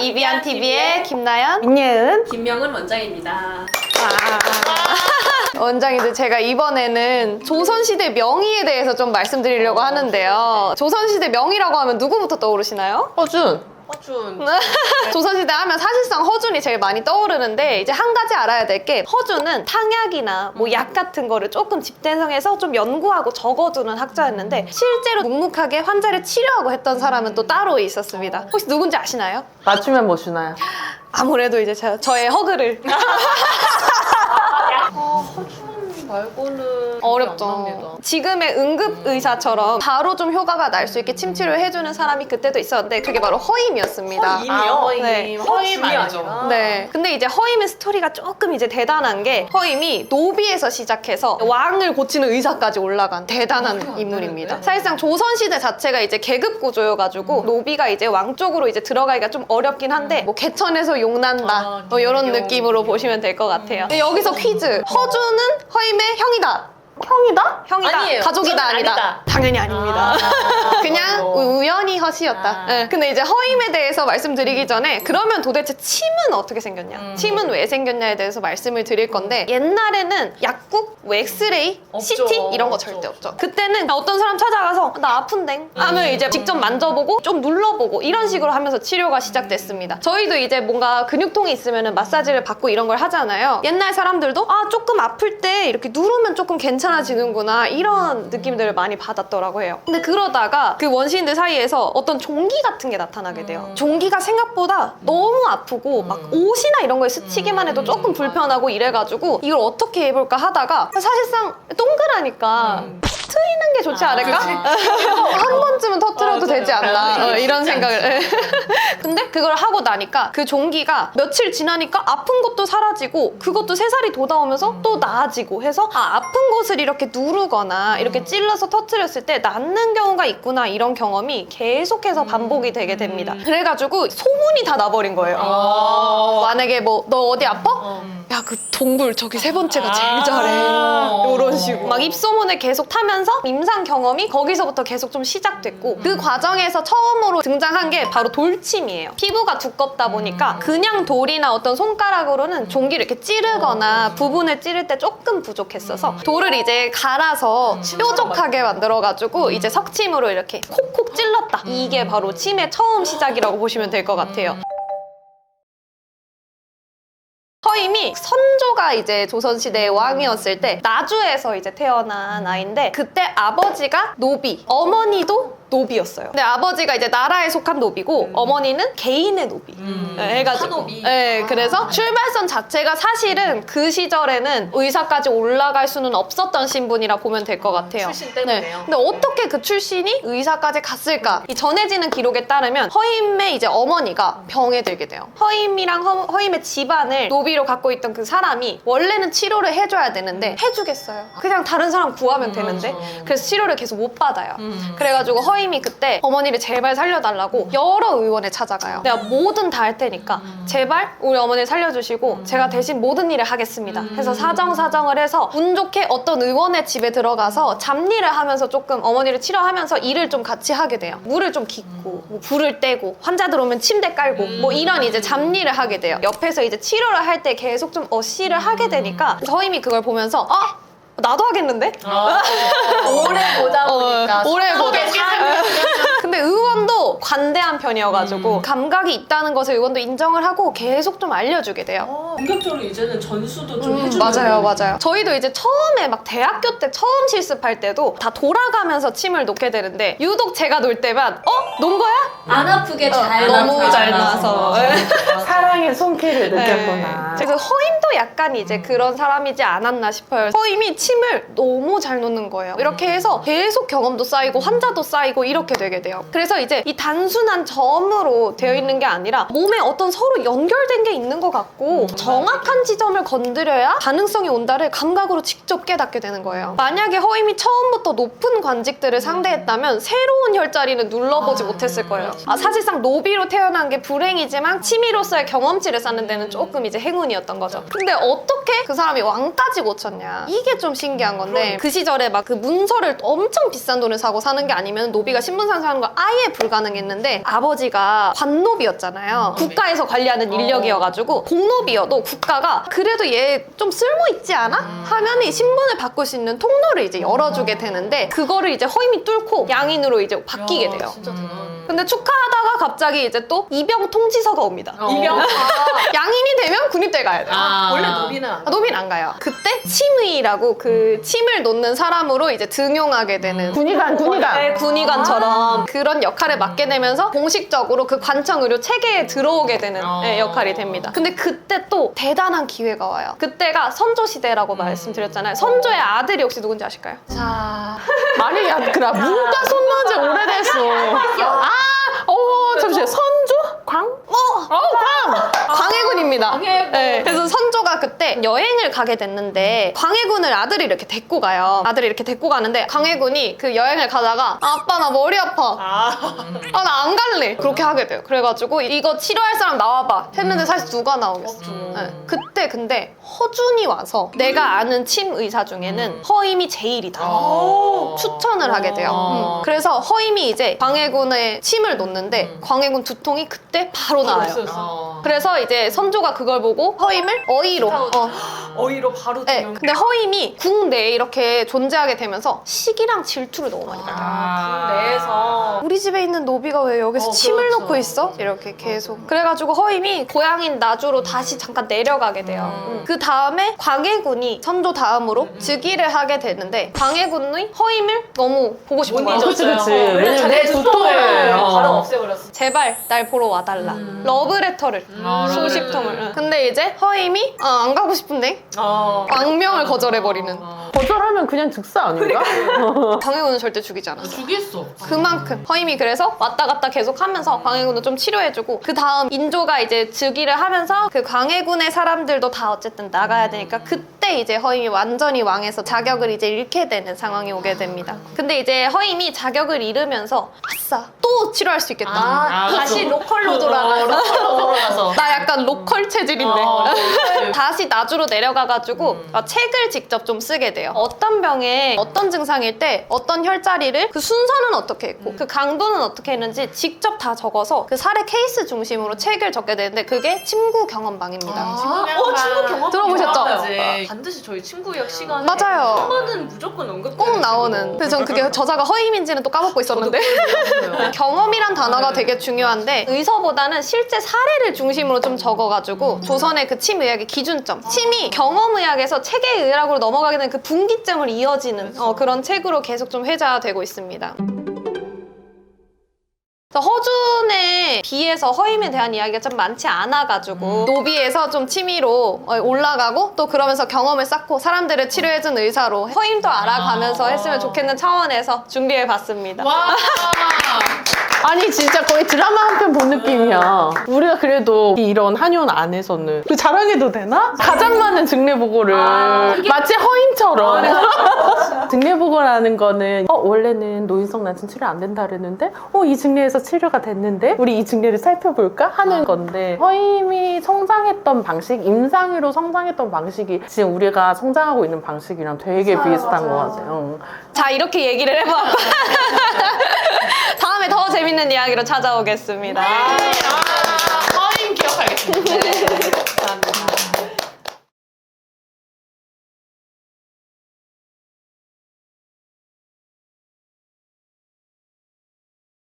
이비안TV의 김나연, 민예은, 김명은 원장입니다. 원장님들, 제가 이번에는 조선시대 명의에 대해서 좀 말씀드리려고 하는데요. 조선시대 명의라고 하면 누구부터 떠오르시나요? 허준. 허준. 조선시대 하면 사실상 허준이 제일 많이 떠오르는데, 이제 한 가지 알아야 될 게, 허준은 탕약이나 뭐 약 같은 거를 조금 집대성해서 좀 연구하고 적어두는 학자였는데, 실제로 묵묵하게 환자를 치료하고 했던 사람은 또 따로 있었습니다. 혹시 누군지 아시나요? 맞추면 뭐 주나요? 아무래도 이제 저의 허그를. 허준 말고는 어렵죠. 안 납니다. 지금의 응급의사처럼 바로 좀 효과가 날 수 있게 침치료 해주는 사람이 그때도 있었는데, 그게 바로 허임이었습니다. 허임이요? 허임. 네. 허임 허준이 아니죠? 아니라. 네. 근데 이제 허임의 스토리가 조금 이제 대단한 게, 허임이 노비에서 시작해서 왕을 고치는 의사까지 올라간 대단한 인물입니다. 사실상 조선시대 자체가 이제 계급 구조여가지고 노비가 이제 왕 쪽으로 이제 들어가기가 좀 어렵긴 한데, 뭐 개천에서 용난다 뭐 이런 느낌으로 보시면 될 것 같아요. 근데 여기서 퀴즈. 허준은 허임의 형이다. 형이다? 형이다. 아니에요. 가족이다. 저는 아니다. 아니다. 당연히 아닙니다. 그냥 우연히 허시였다. 아. 네. 근데 이제 허임에 대해서 말씀드리기 전에, 그러면 도대체 침은 어떻게 생겼냐? 침은 왜 생겼냐에 대해서 말씀을 드릴 건데, 옛날에는 약국, 뭐 엑스레이, 없죠. CT 이런 거 절대 없죠. 그때는 어떤 사람 찾아가서 나 아픈데 하면 이제 직접 만져보고 좀 눌러보고 이런 식으로 하면서 치료가 시작됐습니다. 저희도 이제 뭔가 근육통이 있으면 마사지를 받고 이런 걸 하잖아요. 옛날 사람들도 조금 아플 때 이렇게 누르면 조금 괜찮아지는구나, 이런 느낌들을 많이 받았더라고 해요. 근데 그러다가 그 원시인들 사이에서 어떤 종기 같은 게 나타나게 돼요. 종기가 생각보다 너무 아프고 막 옷이나 이런 거에 스치기만 해도 조금 불편하고 이래가지고 이걸 어떻게 해볼까 하다가, 사실상 동그라니까 터트리는 게 좋지 않을까? 한 번쯤은 터트려도 되지 않나, 이런 생각을. 근데 그걸 하고 나니까 그 종기가 며칠 지나니까 아픈 것도 사라지고 그것도 새살이 돋아오면서 또 나아지고 해서, 아픈 곳을 이렇게 누르거나 이렇게 찔러서 터트렸을 때 낫는 경우가 있구나, 이런 경험이 계속해서 반복이 되게 됩니다. 그래가지고 소문이 다 나버린 거예요. 만약에 뭐 너 어디 아파? 야, 그 동굴 저기 세 번째가 제일 잘해. 이런 식으로 막 입소문을 계속 타면서 임상 경험이 거기서부터 계속 좀 시작됐고, 그 과정에서 처음으로 등장한 게 바로 돌침이에요. 피부가 두껍다 보니까 그냥 돌이나 어떤 손가락으로는 종기를 이렇게 찌르거나 부분을 찌를 때 조금 부족했어서, 돌을 이제 갈아서 뾰족하게 만들어가지고 이제 석침으로 이렇게 콕콕 찔렀다. 이게 바로 침의 처음 시작이라고 보시면 될 것 같아요. 허임이 선조가 이제 조선시대의 왕이었을 때 나주에서 이제 태어난 아이인데, 그때 아버지가 노비, 어머니도 노비였어요. 근데 아버지가 이제 나라에 속한 노비고 어머니는 개인의 노비. 네, 해가지고. 사노비. 네, 그래서 출발선 자체가 사실은 그 시절에는 의사까지 올라갈 수는 없었던 신분이라 보면 될 것 같아요. 출신 때문에요. 근데 어떻게 그 출신이 의사까지 갔을까? 이 전해지는 기록에 따르면 허임의 이제 어머니가 병에 들게 돼요. 허임이랑 허임의 집안을 노비로 갖고 있던 그 사람이 원래는 치료를 해줘야 되는데 해주겠어요. 그냥 다른 사람 구하면 되는데, 그래서 치료를 계속 못 받아요. 그래가지고 허임이 그때 어머니를 제발 살려달라고 여러 의원에 찾아가요. 내가 뭐든 다 할 테니까 제발 우리 어머니를 살려주시고 제가 대신 모든 일을 하겠습니다. 해서 사정을 해서 운 좋게 어떤 의원의 집에 들어가서 잡일을 하면서 조금 어머니를 치료하면서 일을 좀 같이 하게 돼요. 물을 좀 깃고 뭐 불을 떼고 환자들 오면 침대 깔고 뭐 이런 이제 잡일을 하게 돼요. 옆에서 이제 치료를 할 때 계속 좀 어시를 하게 되니까 허임이 그걸 보면서 나도 하겠는데? 오래 보다 보니까. 오래 보다. 근데 의원도 관대한 편이어가지고 감각이 있다는 것을 의원도 인정을 하고 계속 좀 알려주게 돼요. 본격적으로 이제는 전수도 좀 해주는. 맞아요. 저희도 이제 처음에 막 대학교 때 처음 실습할 때도 다 돌아가면서 침을 놓게 되는데, 유독 제가 놓을 때만 논 거야? 안 아프게 잘 너무 나서. 잘 나서. 사랑의 손길을 느꼈구나. 그래서 허임도 약간 이제 그런 사람이지 않았나 싶어요. 허임이 침을 너무 잘 놓는 거예요. 이렇게 해서 계속 경험도 쌓이고 환자도 쌓이고 이렇게 되게 돼요. 그래서 이제 이 단순한 점으로 되어 있는 게 아니라 몸에 어떤 서로 연결된 게 있는 것 같고, 정확한 지점을 건드려야 가능성이 온다를 감각으로 직접 깨닫게 되는 거예요. 만약에 허임이 처음부터 높은 관직들을 상대했다면 새로운 혈자리는 눌러보지 못했을 거예요. 사실상 노비로 태어난 게 불행이지만 치미로서의 경험치를 쌓는 데는 조금 이제 행운이었던 거죠. 근데 어떻게 그 사람이 왕까지 고쳤냐, 이게 좀 좀 신기한 건데 그 시절에 막 그 문서를 엄청 비싼 돈을 사고 사는 게 아니면 노비가 신분상 사는 거 아예 불가능했는데 아버지가 관노비였잖아요. 국가에서 관리하는 인력이어가지고 공노비여도 국가가 그래도 얘 좀 쓸모 있지 않아? 하면 이 신분을 바꿀 수 있는 통로를 이제 열어주게 되는데 그거를 이제 허임이 뚫고 양인으로 이제 바뀌게 돼요. 진짜 대단. 근데 축하하다가 갑자기 이제 또 이병 통지서가 옵니다. 이병. 양인이 되면 군입대 가야 돼요. 원래 노비는 안 노비는 안 가요. 그때 침의라고 그 침을 놓는 사람으로 이제 등용하게 되는 군의관. 네, 군의관처럼 그런 역할을 맡게 되면서 공식적으로 그 관청 의료 체계에 들어오게 되는 네, 역할이 됩니다. 근데 그때 또 대단한 기회가 와요. 그때가 선조 시대라고 말씀드렸잖아요. 선조의 아들이 혹시 누군지 아실까요? 자. 아니, 야, 그래. 문자 손나지 오래됐어. 잠시만. 선조? 광? 광! 광해군입니다. 광해군. 네, 그래서 선조가 그때 여행을 가게 됐는데 광해군을 아들이 이렇게 데리고 가요. 아들이 이렇게 데리고 가는데 광해군이 그 여행을 가다가 아빠 나 머리 아파. 나 안 갈래. 그렇게 하게 돼요. 그래가지고 이거 치료할 사람 나와봐 했는데 사실 누가 나오겠어. 네. 그때 근데 허준이 와서 내가 아는 침 의사 중에는 허임이 제일이다. 추천을 하게 돼요. 그래서 허임이 이제 광해군의 침을 놓는데 광해군 두통이 그때 바로 나아요. 그래서 이제 선조가 그걸 보고 허임을 어이로 어이로 바로 네, 등용. 근데 허임이 궁 내에 이렇게 존재하게 되면서 시기랑 질투를 너무 많이 받아요. 내에서 우리 집에 있는 노비가 왜 여기서 침을 그렇죠. 놓고 있어? 이렇게 계속. 그래가지고 허임이 고향인 나주로 다시 잠깐 내려가게 돼요. 그 다음에 광해군이 선조 다음으로 즉위를 하게 되는데 광해군이 허임을 너무 보고 싶은 거예요. 그치. 왜냐면 왜냐면 내 두통을. 바로 없애버렸어. 제발 날 보러 와달라. 러브레터를. 수십통을. 근데 이제 허임이 안 가고 싶은데 광명을 거절해버리는. 거절하면 그냥 즉사 아닌가? 광해군은 절대 죽이지 않았어. 죽일 수 없어. 그만큼 허임이 그래서 왔다 갔다 계속 하면서 광해군을 좀 치료해주고 그 다음 인조가 이제 즉위를 하면서 그 광해군의 사람들도 다 어쨌든 나가야 되니까 그때 이제 허임이 완전히 왕에서 자격을 이제 잃게 되는 상황이 오게 됩니다. 근데 이제 허임이 자격을 잃으면서 아싸 또 치료할 수 있겠다. 다시 로컬로 돌아가서. 나 약간 로컬 체질인데 다시 나주로 내려가가지고 책을 직접 좀 쓰게 돼요. 어떤 병에 어떤 증상일 때 어떤 혈자리를 그 순서는 어떻게 했고 그 강도는 어떻게 했는지 직접 다 적어서 그 사례 케이스 중심으로 책을 적게 되는데 그게 침구 경험방입니다. 친구 경험 들어보셨죠? 반드시 저희 친구역 시간에 맞아요. 한 번은 무조건 언급. 꼭 나오는. 근데 전 그게 저자가 허임인지는 또 까먹고 있었는데 경험이란 단어가 되게 중요한데 의서보다는 실제 사례를 중심으로 좀 적어가지고 조선의 그 침의학의 기준점 침이 경험의학에서 체계의학으로 넘어가게 되는 그 분기점을 이어지는 그런 책으로 계속 좀 회자되고 있습니다. 허준에 비해서 허임에 대한 이야기가 좀 많지 않아가지고 노비에서 좀 치미로 올라가고 또 그러면서 경험을 쌓고 사람들을 치료해준 의사로 허임도 알아가면서 했으면 좋겠는 차원에서 준비해봤습니다. 와. 아니 진짜 거의 드라마 한 편 본 느낌이야. 우리가 그래도 이런 한의원 안에서는 그 자랑해도 되나? 가장 많은 증례보고를 마치 허임처럼 증례보고라는 거는 원래는 노인성 난침 치료 안 된다 그랬는데 이 증례에서 치료가 됐는데 우리 이 증례를 살펴볼까? 하는 건데 허임이 성장했던 방식, 임상으로 성장했던 방식이 지금 우리가 성장하고 있는 방식이랑 되게 비슷한 것 같아요. 자, 이렇게 얘기를 해봤고 다음에 더 재밌는 이야기로 찾아오겠습니다. 허임 기억하겠습니다.